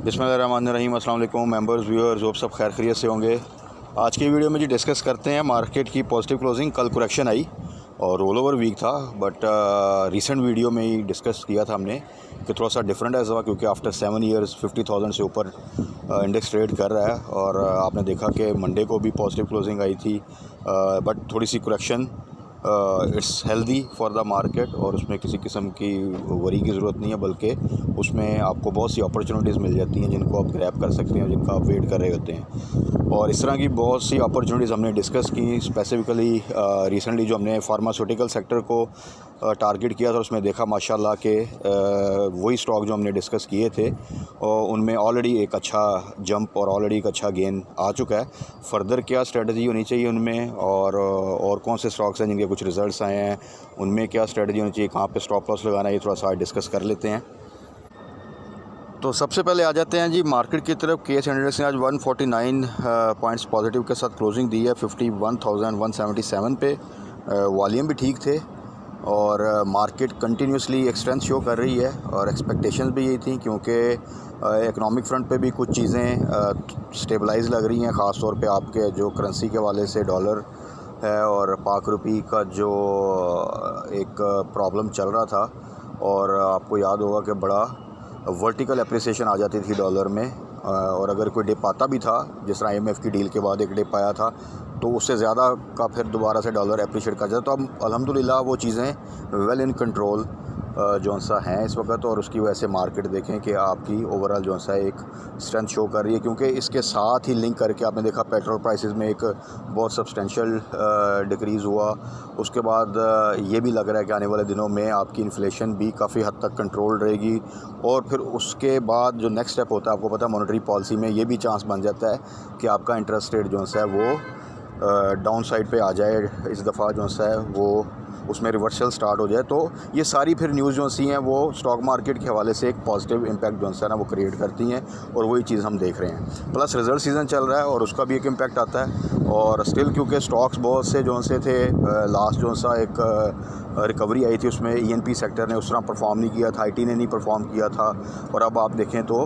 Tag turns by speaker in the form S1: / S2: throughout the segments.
S1: बिस्मिल्लाहिर्रहमानिर्रहीम। अस्सलाम वालेकुम मेंबर्स, व्यूअर्स, आप सब खैर खैरियत से होंगे। आज की वीडियो में जी डिस्कस करते हैं मार्केट की पॉजिटिव क्लोजिंग। कल करेक्शन आई और रोल ओवर वीक था, बट रीसेंट वीडियो में ही डिस्कस किया था हमने कि थोड़ा सा डिफरेंट है इस दफ़ा, क्योंकि आफ्टर 7 ईयर्स 50,000 से ऊपर इंडेक्स ट्रेड कर रहा है। और आपने देखा कि मंडे को भी पॉजिटिव क्लोजिंग आई थी, बट थोड़ी सी correction it's healthy for the market और उसमें किसी किस्म की वरी की ज़रूरत नहीं है, बल्कि उसमें आपको बहुत सी अपॉर्चुनिटीज़ मिल जाती हैं जिनको आप ग्रैब कर सकते हैं, जिनका आप वेट कर रहे होते हैं। और इस तरह की बहुत सी अपॉर्चुनिटीज़ हमने डिस्कस की। स्पेसिफ़िकली रिसेंटली जो हमने फार्मास्यूटिकल सेक्टर को टारगेट किया था, उसमें देखा माशाल्लाह कि वही स्टॉक जो हमने डिस्कस किए थे और उनमें ऑलरेडी एक अच्छा जंप और ऑलरेडी एक अच्छा गेन आ चुका है। फर्दर क्या स्ट्रेटजी होनी चाहिए उनमें, और कौन से स्टॉक्स हैं जिनके कुछ रिज़ल्ट्स आए हैं, उनमें क्या स्ट्रेटजी होनी चाहिए, कहाँ पे स्टॉप लॉस लगाना है, ये थोड़ा सा डिस्कस कर लेते हैं। तो सबसे पहले आ जाते हैं जी मार्केट की तरफ। केएस इंडेक्स ने आज 149 पॉइंट्स पॉजिटिव के साथ क्लोजिंग दी है 51,177 पे। वॉल्यूम भी ठीक थे और मार्केट कंटिन्यूसली एक स्ट्रेंथ शो कर रही है और एक्सपेक्टेशंस भी यही थी, क्योंकि इकनॉमिक फ्रंट पे भी कुछ चीज़ें स्टेबलाइज लग रही हैं। ख़ास तौर पे आपके जो करेंसी के वाले से डॉलर है और पाक रुपी का जो एक प्रॉब्लम चल रहा था, और आपको याद होगा कि बड़ा वर्टिकल एप्रिसिएशन आ जाती थी डॉलर में, और अगर कोई डिप आता भी था, जिस तरह IMF की डील के बाद एक डिप आया था, तो उससे ज़्यादा का फिर दोबारा से डॉलर एप्रिशिएट कर जाता। तो अब अल्हम्दुलिल्लाह वो चीज़ें वेल इन कंट्रोल जो सा हैं इस वक्त, और उसकी वजह से मार्केट देखें कि आपकी ओवरऑल जो सा एक स्ट्रेंथ शो कर रही है। क्योंकि इसके साथ ही लिंक करके आपने देखा पेट्रोल प्राइसेस में एक बहुत सब्सटेंशियल डिक्रीज़ हुआ। उसके बाद ये भी लग रहा है कि आने वाले दिनों में आपकी इन्फ्लेशन भी काफ़ी हद तक कंट्रोल रहेगी। और फिर उसके बाद जो नेक्स्ट स्टेप होता है, आपको पता है मॉनेटरी पॉलिसी में ये भी चांस बन जाता है कि आपका इंटरेस्ट रेट जो है वो डाउन साइड पे आ जाए इस दफ़ा, जो है वो उसमें रिवर्सल स्टार्ट हो जाए। तो ये सारी फिर न्यूज़ जो सी हैं वो स्टॉक मार्केट के हवाले से एक पॉजिटिव इम्पैक्ट जो है ना वो क्रिएट करती हैं, और वही चीज़ हम देख रहे हैं। प्लस रिज़ल्ट सीज़न चल रहा है और उसका भी एक इम्पैक्ट आता है। और स्टिल क्योंकि स्टॉक्स बहुत से जो से थे, लास्ट जो सा एक रिकवरी आई थी उसमें ENP सेक्टर ने उस तरह परफॉर्म नहीं किया था, IT ने नहीं परफॉर्म किया था। और अब आप देखें तो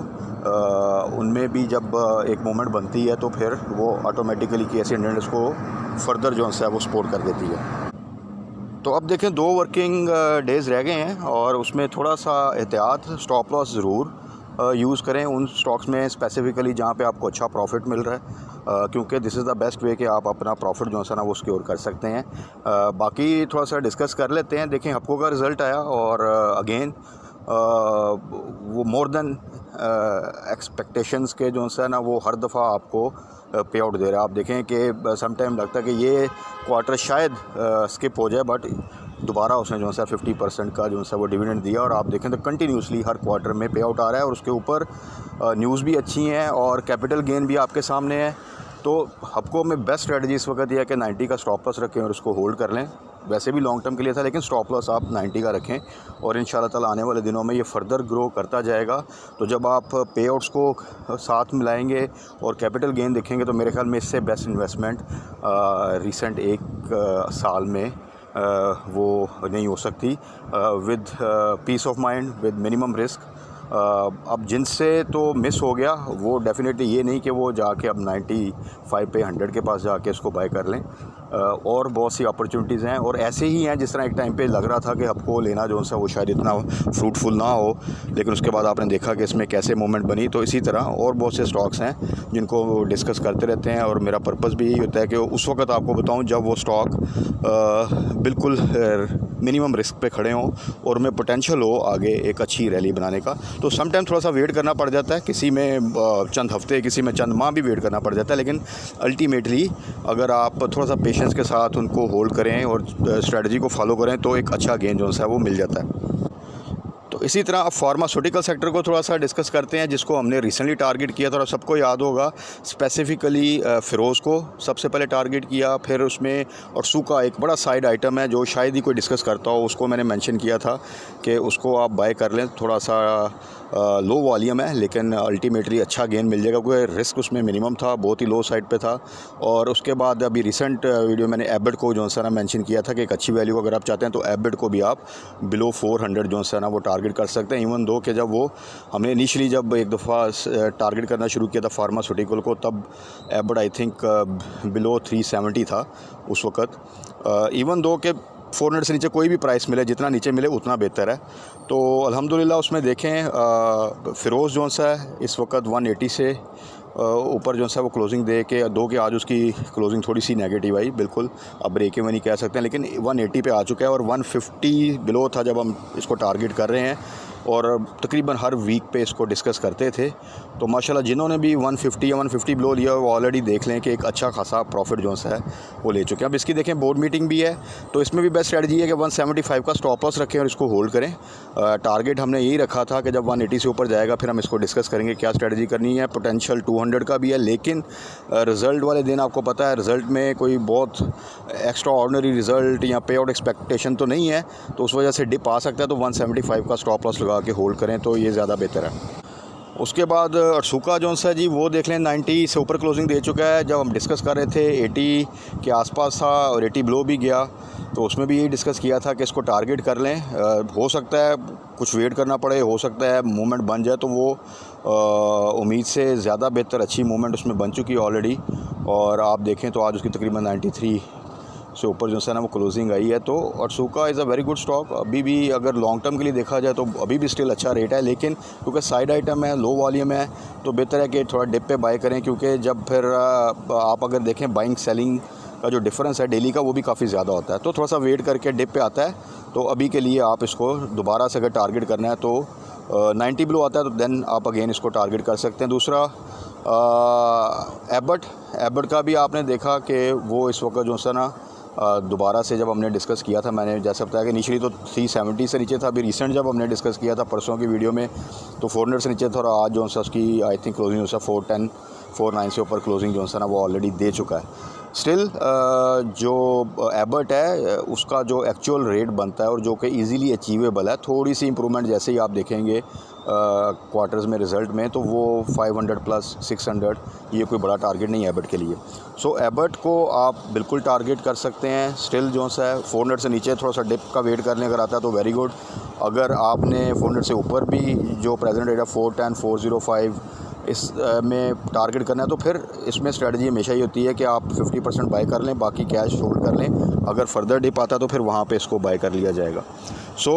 S1: उनमें भी जब एक मोमेंट बनती है तो फिर वो ऑटोमेटिकली केएस इंडेक्स को फर्दर जो है वो सपोर्ट कर देती है। तो अब देखें 2 वर्किंग डेज़ रह गए हैं और उसमें थोड़ा सा एहतियात, स्टॉप लॉस ज़रूर यूज़ करें उन स्टॉक्स में स्पेसिफ़िकली जहाँ पे आपको अच्छा प्रॉफिट मिल रहा है, क्योंकि this is the best way कि आप अपना प्रॉफिट जो है ना वो सिक्योर कर सकते हैं। बाकी थोड़ा सा डिस्कस कर लेते हैं। देखें हफ्कों का रिज़ल्ट आया और अगेन वो मोर देन एक्सपेक्टेशंस के जो है ना वो हर दफ़ा आपको पे आउट दे रहा है। आप देखें कि सम टाइम लगता है कि ये क्वार्टर शायद स्किप हो जाए, बट दोबारा उसने जो है 50% का जो है वो डिविडेंड दिया, और आप देखें तो कंटिन्यूसली हर क्वार्टर में पे आउट आ रहा है। और उसके ऊपर न्यूज़ भी अच्छी हैं और कैपिटल गेन भी आपके सामने है। तो हफ्कों में बेस्ट स्ट्रेटजी इस वक्त यह है कि 90 का स्टॉप लॉस रखें और उसको होल्ड कर लें। वैसे भी लॉन्ग टर्म के लिए था, लेकिन स्टॉप लॉस आप 90 का रखें और इंशाल्लाह ताला आने वाले दिनों में ये फर्दर ग्रो करता जाएगा। तो जब आप पे आउट्स को साथ मिलाएंगे और कैपिटल गेन देखेंगे, तो मेरे ख्याल में इससे बेस्ट इन्वेस्टमेंट रिसेंट एक साल में वो नहीं हो सकती, with piece of mind, with minimum risk. अब जिनसे तो मिस हो गया वो डेफिनेटली ये नहीं कि वो जाके अब 95 पे 100 के पास जाके इसको बाय कर लें। और बहुत सी अपॉर्चुनिटीज़ हैं और ऐसे ही हैं जिस तरह एक टाइम पे लग रहा था कि आपको लेना जो है वो शायद इतना फ्रूटफुल ना हो, लेकिन उसके बाद आपने देखा कि इसमें कैसे मूवमेंट बनी। तो इसी तरह और बहुत से स्टॉक्स हैं जिनको डिस्कस करते रहते हैं, और मेरा पर्पज़ भी यही होता है कि उस वक्त आपको बताऊं जब वो स्टॉक बिल्कुल मिनिमम रिस्क पे खड़े हों और उनमें पोटेंशियल हो आगे एक अच्छी रैली बनाने का। तो सम टाइम थोड़ा सा वेट करना पड़ जाता है, किसी में चंद हफ्ते, किसी में चंद माह भी वेट करना पड़ जाता है, लेकिन अल्टीमेटली अगर आप थोड़ा सा पेशेंस के साथ उनको होल्ड करें और स्ट्रेटजी को फॉलो करें तो एक अच्छा गेन जो है वो मिल जाता है। तो इसी तरह अब फार्मास्यूटिकल सेक्टर को थोड़ा सा डिस्कस करते हैं, जिसको हमने रिसेंटली टारगेट किया था और सबको याद होगा। स्पेसिफ़िकली फ़िरोज़ को सबसे पहले टारगेट किया, फिर उसमें और सूखा एक बड़ा साइड आइटम है जो शायद ही कोई डिस्कस करता हो, उसको मैंने मेंशन किया था कि उसको आप बाय कर लें। थोड़ा सा लो वॉल्यूम है लेकिन अल्टीमेटली अच्छा गेन मिल जाएगा क्योंकि रिस्क उसमें मिनिमम था, बहुत ही लो साइड पे था। और उसके बाद अभी रिसेंट वीडियो मैंने एबिट को जो सा ना मेंशन किया था कि एक अच्छी वैल्यू अगर आप चाहते हैं तो एबिट को भी आप बिलो 400 जो सा ना वो टारगेट कर सकते हैं। इवन दो कि जब वो हमने इनिशियली जब एक दफ़ा टारगेट करना शुरू किया था फार्मास्यूटिकल को, तब एबिट आई थिंक बिलो 370 था उस वक्त। इवन दो के 400 से नीचे कोई भी प्राइस मिले, जितना नीचे मिले उतना बेहतर है। तो अल्हम्दुलिल्लाह उसमें देखें फ़िरोज़ जो सा है इस वक्त 180 से ऊपर जो सा वो क्लोजिंग दे के दो के आज उसकी क्लोजिंग थोड़ी सी नेगेटिव आई, बिल्कुल अब ब्रेक इवन नहीं कह सकते हैं, लेकिन 180 पे आ चुका है और 150 बिलो था जब हम इसको टारगेट कर रहे हैं और तकरीबन हर वीक पे इसको डिस्कस करते थे। तो माशाल्लाह जिन्होंने भी 150 या 150 बिलो लिया वो ऑलरेडी देख लें कि एक अच्छा खासा प्रॉफिट जो सा है वो ले चुके हैं। अब इसकी देखें बोर्ड मीटिंग भी है तो इसमें भी बेस्ट स्ट्रेटजी है कि 175 का स्टॉप लॉस रखें और इसको होल्ड करें। टारगेट हमने यही रखा था कि जब 180 से ऊपर जाएगा फिर हम इसको डिस्कस करेंगे क्या स्ट्रेटजी करनी है। पोटेंशियल 200 का भी है, लेकिन रिज़ल्ट वाले दिन आपको पता है रिज़ल्ट में कोई बहुत एक्स्ट्रा ऑर्डिनरी रिज़ल्ट या पे आउट एक्सपेक्टेशन तो नहीं है, तो उस वजह से डिप आ सकता है। तो 175 का स्टॉप लॉस लगा के होल्ड करें तो ये ज़्यादा बेहतर है। उसके बाद अरसुका जो सा जी वो देख लें 90 से ऊपर क्लोजिंग दे चुका है। जब हम डिस्कस कर रहे थे 80 के आसपास था और 80 बिलो भी गया, तो उसमें भी यही डिस्कस किया था कि इसको टारगेट कर लें। हो सकता है कुछ वेट करना पड़े, हो सकता है मूवमेंट बन जाए, तो वो उम्मीद से ज़्यादा बेहतर अच्छी मूवमेंट उसमें बन चुकी है ऑलरेडी। और आप देखें तो आज उसकी तकरीबन 93 से ऊपर जो है ना वो क्लोजिंग आई है। तो अरसुका is a very good stock. अभी भी अगर लॉन्ग टर्म के लिए देखा जाए तो अभी भी स्टिल अच्छा रेट है, लेकिन क्योंकि साइड आइटम है, लो वॉल्यूम है, तो बेहतर है कि थोड़ा डिप पे बाय करें, क्योंकि जब फिर आप अगर देखें बाइंग सेलिंग का जो डिफरेंस है डेली का वो भी काफ़ी ज़्यादा होता है। तो थोड़ा सा वेट करके डिप पे आता है, तो अभी के लिए आप इसको दोबारा से अगर टारगेट करना है तो 90 बिलो आता है तो देन आप अगेन इसको टारगेट कर सकते हैं। दूसरा एबट का भी आपने देखा कि वो इस वक्त जो सा ना दोबारा से जब हमने डिस्कस किया था, मैंने जैसा बताया कि इनिशियली तो 370 से नीचे था, अभी रिसेंट जब हमने डिस्कस किया था परसों की वीडियो में तो 400 से नीचे था और आज जो सा उसकी आई थिंक क्लोजिंग जो सा 410 49 से ऊपर क्लोजिंग जो सा ना वो ऑलरेडी दे चुका है। स्टिल जो एबट है उसका जो एक्चुअल रेट बनता है और जो कि इजीली अचीवेबल है, थोड़ी सी इंप्रूवमेंट जैसे ही आप देखेंगे क्वार्टर्स में रिज़ल्ट में, तो वो 500 प्लस 600 ये कोई बड़ा टारगेट नहीं है एबट के लिए। सो एबट को आप बिल्कुल टारगेट कर सकते हैं। स्टिल जो सा है 400 से नीचे थोड़ा सा डिप का वेट कर लें, अगर आता है तो वेरी गुड। अगर आपने 400 से ऊपर भी जो प्रेजेंट रेट है 410 405 इस में टारगेट करना है, तो फिर इसमें स्ट्रेटजी हमेशा ही होती है कि आप 50% बाय कर लें, बाकी कैश होल्ड कर लें। अगर फर्दर डिप आता है तो फिर वहाँ पे इसको बाय कर लिया जाएगा। सो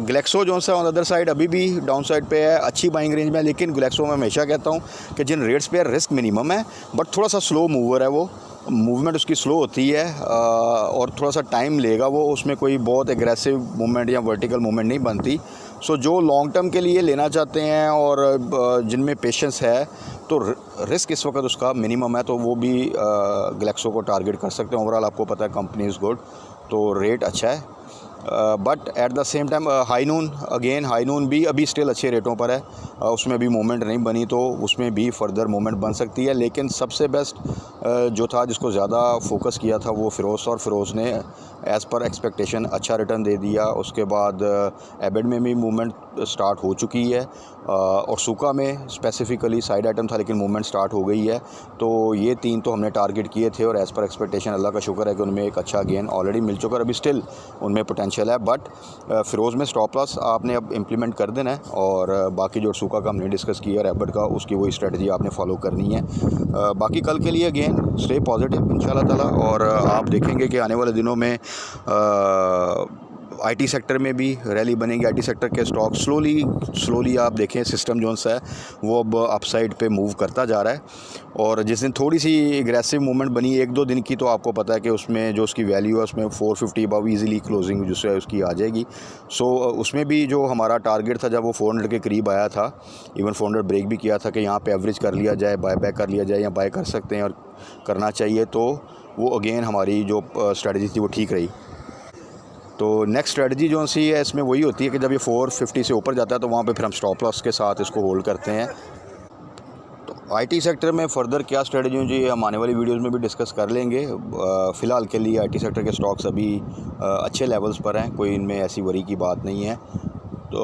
S1: ग्लेक्सो जो सा ऑन अदर साइड अभी भी डाउन साइड पे है, अच्छी बाइंग रेंज में है, लेकिन ग्लेक्सो में हमेशा कहता हूँ कि जिन रेट्स पे रिस्क मिनिमम है बट थोड़ा सा स्लो मूवर है, वो मूवमेंट उसकी स्लो होती है और थोड़ा सा टाइम लेगा वो, उसमें कोई बहुत एग्रेसिव मूवमेंट या वर्टिकल मूवमेंट नहीं बनती। सो जो लॉन्ग टर्म के लिए लेना चाहते हैं और जिनमें पेशेंस है तो रिस्क इस वक्त उसका मिनिमम है, तो वो भी ग्लेक्सो को टारगेट कर सकते हैं। ओवरऑल आपको पता है कंपनी इज़ गुड, तो रेट अच्छा है। But at the same time हाई नून भी अभी स्टिल अच्छे रेटों पर है, उसमें भी मूवमेंट नहीं बनी तो उसमें भी फर्दर मूवमेंट बन सकती है। लेकिन सबसे बेस्ट जो था जिसको ज़्यादा फोकस किया था वो फ़िरोज़, और फ़िरोज़ ने एज़ पर एक्सपेक्टेशन अच्छा रिटर्न दे दिया। उसके बाद एबेड में भी मूवमेंट स्टार्ट हो चुकी है और सुका में स्पेसिफ़िकली साइड आइटम था लेकिन मूवमेंट स्टार्ट हो गई है। तो ये तीन तो हमने टारगेट किए थे और एज़ पर एक्सपेक्टेशन अल्लाह का शुक्र है कि उनमें एक अच्छा गेन ऑलरेडी मिल चुका है, अभी स्टिल उनमें पोटेंशियल है। बट फ़िरोज़ में स्टॉप लॉस आपने अब इम्प्लीमेंट कर देना है और बाकी जो सुका का हमने डिस्कस किया रैबिट का उसकी वही स्ट्रेटजी आपने फॉलो करनी है। बाकी कल के लिए अगेन स्टे पॉजिटिव इंशाल्लाह ताला, और आप देखेंगे कि आने वाले दिनों में आईटी सेक्टर में भी रैली बनेगी। आईटी सेक्टर के स्टॉक स्लोली आप देखें सिस्टम जोन सा है वो अब अपसाइड पे मूव करता जा रहा है, और जिस दिन थोड़ी सी एग्रेसिव मूवमेंट बनी 1-2 दिन की, तो आपको पता है कि उसमें जो उसकी वैल्यू है उसमें 450 अबव ईज़िली क्लोजिंग जो है उसकी आ जाएगी। सो उसमें भी जो हमारा टारगेट था जब वो 400 के करीब आया था, इवन 400 ब्रेक भी किया था कि यहाँ पे एवरेज कर लिया जाए, बाय बैक कर लिया जाए या बाय कर सकते हैं और करना चाहिए, तो वो अगेन हमारी जो स्ट्रेटजी थी वो ठीक रही। तो नेक्स्ट स्ट्रेटजी जो सी है इसमें वही होती है कि जब ये 450 से ऊपर जाता है तो वहाँ पे फिर हम स्टॉप लॉस के साथ इसको होल्ड करते हैं। तो आईटी सेक्टर में फ़र्दर क्या स्ट्रेटजी होगी हम आने वाली वीडियोस में भी डिस्कस कर लेंगे। फ़िलहाल के लिए आईटी सेक्टर के स्टॉक्स अभी अच्छे लेवल्स पर हैं, कोई इनमें ऐसी वरी की बात नहीं है। तो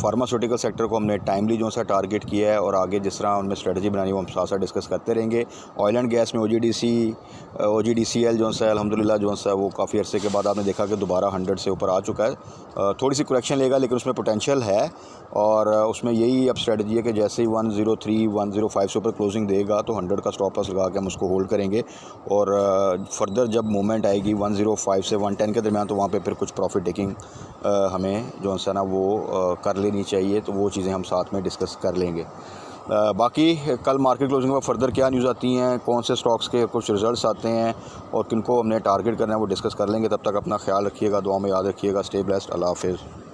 S1: फार्मास्यूटिकल सेक्टर को हमने टाइमली जो सा टारगेट किया है और आगे जिस तरह उनमें स्ट्रेटजी बनानी वो हम साथ साथ डिस्कस करते रहेंगे। ऑयल एंड गैस में OGDCL जो सा अल्हम्दुलिल्लाह जो सा वो काफ़ी अरसे के बाद आपने देखा कि दोबारा 100 से ऊपर आ चुका है। थोड़ी सी करेक्शन लेगा लेकिन उसमें पोटेंशियल है और उसमें यही अब स्ट्रेटजी है कि जैसे ही 103 105 से ऊपर क्लोजिंग देगा तो 100 का स्टॉप लॉस लगा के हम उसको होल्ड करेंगे और फर्दर जब मूवमेंट आएगी 105 से 110 के दरमियान तो वहाँ पे फिर कुछ प्रॉफिट टेकिंग हमें जो सा ना वो कर लेनी चाहिए। तो वो चीज़ें हम साथ में डिस्कस कर लेंगे। बाकी कल मार्केट क्लोजिंग में फ़र्दर क्या न्यूज़ आती हैं, कौन से स्टॉक्स के कुछ रिज़ल्ट्स आते हैं और किनको हमने टारगेट करना है वो डिस्कस कर लेंगे। तब तक अपना ख्याल रखिएगा, दुआ में याद रखिएगा। Stay blessed. अल्लाह हाफ़िज़।